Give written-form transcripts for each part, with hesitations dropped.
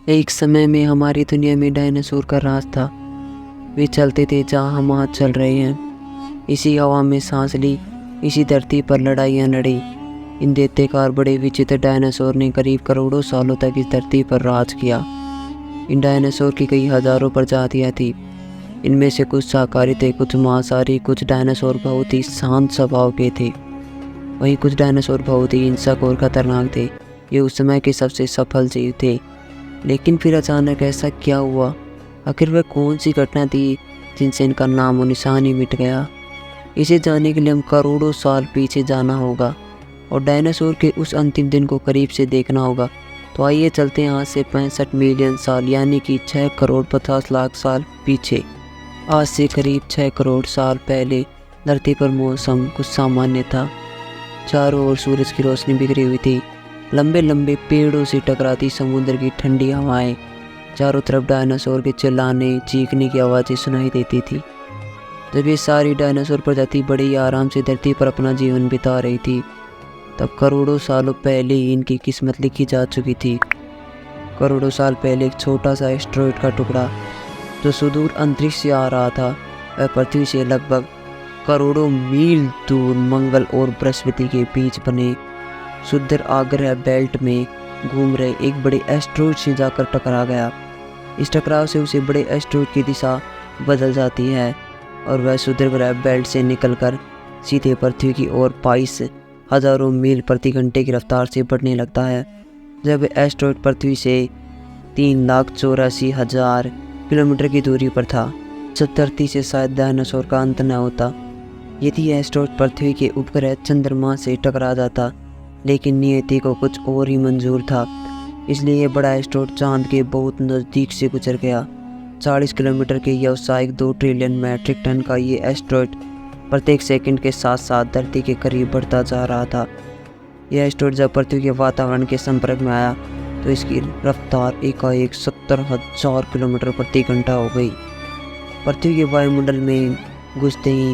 एक समय में हमारी दुनिया में डायनासोर का राज था। वे चलते थे जहाँ हम आज चल रहे हैं। इसी हवा में सांस ली, इसी धरती पर लड़ाइयाँ लड़ी। इन दैत्यकार बड़े विचित्र डायनासोर ने करीब करोड़ों सालों तक इस धरती पर राज किया। इन डायनासोर की कई हजारों प्रजातियाँ थी। इनमें से कुछ शाकाहारी थे, कुछ मांसाहारी, कुछ डायनासोर बहुत ही शांत स्वभाव के थे। वहीं कुछ डायनासोर बहुत ही हिंसक और खतरनाक थे। ये उस समय के सबसे सफल जीव थे। लेकिन फिर अचानक ऐसा क्या हुआ? आखिर वह कौन सी घटना थी जिनसे इनका नाम और निशान ही मिट गया? इसे जानने के लिए हम करोड़ों साल पीछे जाना होगा और डायनासोर के उस अंतिम दिन को करीब से देखना होगा। तो आइए चलते हैं आज से 65 मिलियन साल यानी कि 6 करोड़ 50 लाख साल पीछे। आज से करीब 6 करोड़ साल पहले धरती पर मौसम कुछ सामान्य था। चारों ओर सूरज की रोशनी बिखरी हुई थी। लंबे लंबे पेड़ों से टकराती समुद्र की ठंडी हवाएं, चारों तरफ डायनासोर के चिल्लाने चीखने की आवाज़ें सुनाई देती थी। जब ये सारी डायनासोर प्रजाति बड़े ही आराम से धरती पर अपना जीवन बिता रही थी, तब करोड़ों सालों पहले ही इनकी किस्मत लिखी जा चुकी थी। करोड़ों साल पहले एक छोटा सा एस्टेरॉयड का टुकड़ा जो सुदूर अंतरिक्ष से आ रहा था, वह पृथ्वी से लगभग करोड़ों मील दूर मंगल और बृहस्पति के बीच बने सुंदर आग्रह बेल्ट में घूम रहे एक बड़े एस्टेरॉयड से जाकर टकरा गया। इस टकराव से उसे बड़े एस्टेरॉयड की दिशा बदल जाती है और वह सुंदर ग्रह बेल्ट से निकलकर सीधे पृथ्वी की ओर 22 हजारों मील प्रति घंटे की रफ्तार से बढ़ने लगता है। जब एस्टेरॉयड पृथ्वी से 3,84,000 किलोमीटर की दूरी पर था, जब धरती से शायद डायनासोर का अंत न होता। यदि एस्टेरॉयड पृथ्वी के उपग्रह चंद्रमा से टकरा जाता, लेकिन नियति को कुछ और ही मंजूर था, इसलिए यह बड़ा एस्टेरॉयड चांद के बहुत नज़दीक से गुजर गया। 40 किलोमीटर के व्यावसायिक 2 ट्रिलियन मैट्रिक टन का ये एस्टेरॉयड प्रत्येक सेकंड के साथ साथ धरती के करीब बढ़ता जा रहा था। यह एस्टेरॉयड जब पृथ्वी के वातावरण के संपर्क में आया तो इसकी रफ्तार एकाएक 70,000 किलोमीटर प्रति घंटा हो गई। पृथ्वी के वायुमंडल में घुसते ही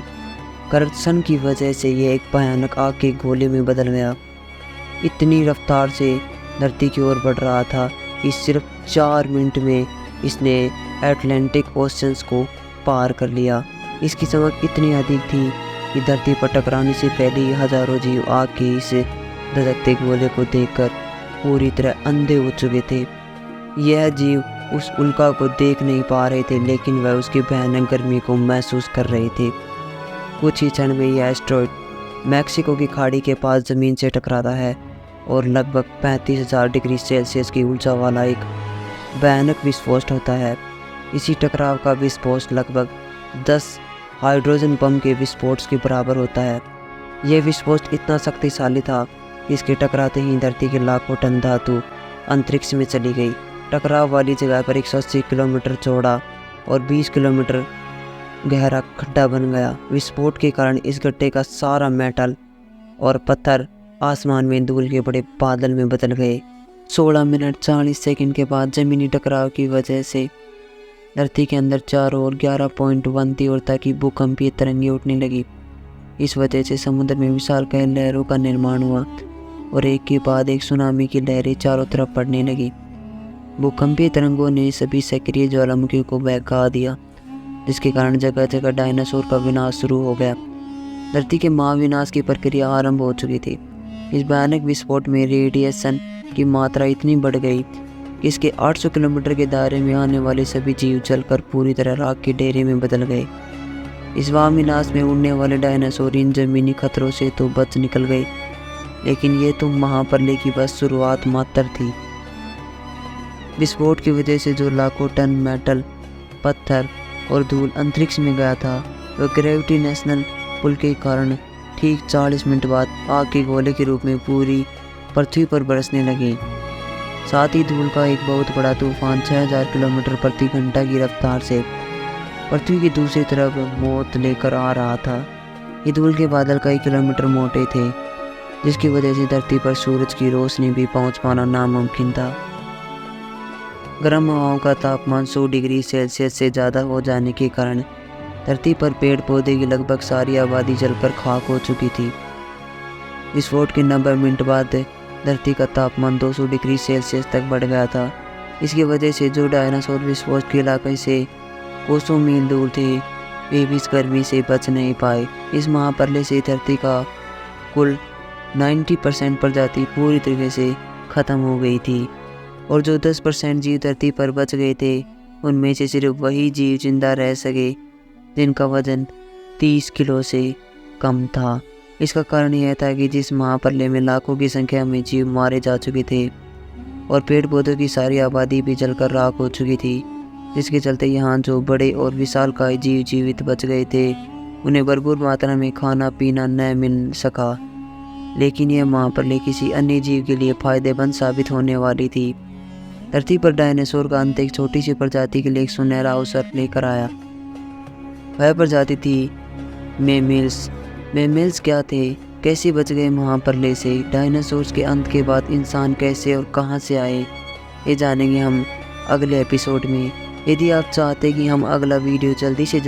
कर्षण की वजह से यह एक भयानक आग के गोले में बदल गया। इतनी रफ्तार से धरती की ओर बढ़ रहा था कि सिर्फ 4 मिनट में इसने अटलांटिक ओशंस को पार कर लिया। इसकी चमक इतनी अधिक थी कि धरती पर टकराने से पहले ही हजारों जीव आग के इस धधकते गोले को देखकर पूरी तरह अंधे हो चुके थे। यह जीव उस उल्का को देख नहीं पा रहे थे, लेकिन वह उसकी भयानक गर्मी को महसूस कर रहे थे। कुछ ही क्षण में यह एस्टेरॉयड मैक्सिको की खाड़ी के पास ज़मीन से टकराता है और लगभग 35,000 डिग्री सेल्सियस की ऊर्जा वाला एक भयानक विस्फोट होता है। इसी टकराव का विस्फोट लगभग 10 हाइड्रोजन बम के विस्फोट के बराबर होता है। यह विस्फोट इतना शक्तिशाली था कि इसके टकराते ही धरती के लाखों टन धातु अंतरिक्ष में चली गई। टकराव वाली जगह पर 180 किलोमीटर चौड़ा और 20 किलोमीटर गहरा खड्डा बन गया। विस्फोट के कारण इस गड्ढे का सारा मेटल और पत्थर आसमान में धूल के बड़े बादल में बदल गए। 16 मिनट 40 सेकंड के बाद ज़मीनी टकराव की वजह से धरती के अंदर चारों ओर 11.1 तीव्रता की भूकंपीय तरंगें उठने लगी। इस वजह से समुद्र में विशालकाय लहरों का निर्माण हुआ और एक के बाद एक सुनामी की लहरें चारों तरफ पड़ने लगी। भूकंपीय तरंगों ने सभी सक्रिय ज्वालामुखियों को बहका दिया, जिसके कारण जगह जगह डायनासोर का विनाश शुरू हो गया। धरती के महाविनाश की प्रक्रिया आरंभ हो चुकी थी। इस भयानक विस्फोट में रेडिएशन की मात्रा इतनी बढ़ गई कि इसके 800 किलोमीटर के दायरे में आने वाले सभी जीव जलकर पूरी तरह राख के ढेरे में बदल गए। इस महाविनाश में उड़ने वाले डायनासोर इन जमीनी खतरों से तो बच निकल गए, लेकिन ये तो महाप्रलय की बस शुरुआत मात्र थी। विस्फोट की वजह से जो लाखों टन मेटल, पत्थर और धूल अंतरिक्ष में गया था, वह ग्रेविटेशनल पुल के कारण ठीक 40 मिनट बाद आग के गोले के रूप में पूरी पृथ्वी पर बरसने लगी। साथ ही धूल का एक बहुत बड़ा तूफान 6000 किलोमीटर प्रति घंटा की रफ्तार से पृथ्वी की दूसरी तरफ मौत लेकर आ रहा था। ये धूल के बादल कई किलोमीटर मोटे थे, जिसकी वजह से धरती पर सूरज की रोशनी भी पहुंच पाना नामुमकिन था। गर्म हवाओं का तापमान 100 डिग्री सेल्सियस से ज़्यादा हो जाने के कारण धरती पर पेड़ पौधे की लगभग सारी आबादी जलकर खाक हो चुकी थी। विस्फोट के 90 मिनट बाद धरती का तापमान 200 डिग्री सेल्सियस तक बढ़ गया था। इसकी वजह से जो डायनासोर विस्फोट के इलाके से कोसों मील दूर थे वे भी इस गर्मी से बच नहीं पाए। इस महाप्रलय से धरती का कुल 90% प्रजाति पूरी तरीके से ख़त्म हो गई थी और जो 10% जीव धरती पर बच गए थे उनमें से सिर्फ वही जीव जिंदा रह सके जिनका वजन 30 किलो से कम था। इसका कारण यह था कि जिस महाप्रलय में लाखों की संख्या में जीव मारे जा चुके थे और पेड़ पौधों की सारी आबादी भी जलकर राख हो चुकी थी, जिसके चलते यहाँ जो बड़े और विशालकाय जीव जीवित बच गए थे उन्हें भरपूर मात्रा में खाना पीना न मिल सका। लेकिन यह महाप्रलय किसी अन्य जीव के लिए फायदेमंद साबित होने वाली थी। धरती पर डायनासोर का अंत एक छोटी सी प्रजाति के लिए एक सुनहरा अवसर लेकर आया। वह प्रजाति थी मैमल्स। मैमल्स क्या थे, कैसे बच गए महाप्रलय से, डायनासोर्स के अंत के बाद इंसान कैसे और कहां से आए, ये जानेंगे हम अगले एपिसोड में। यदि आप चाहते हैं कि हम अगला वीडियो जल्दी से जल्दी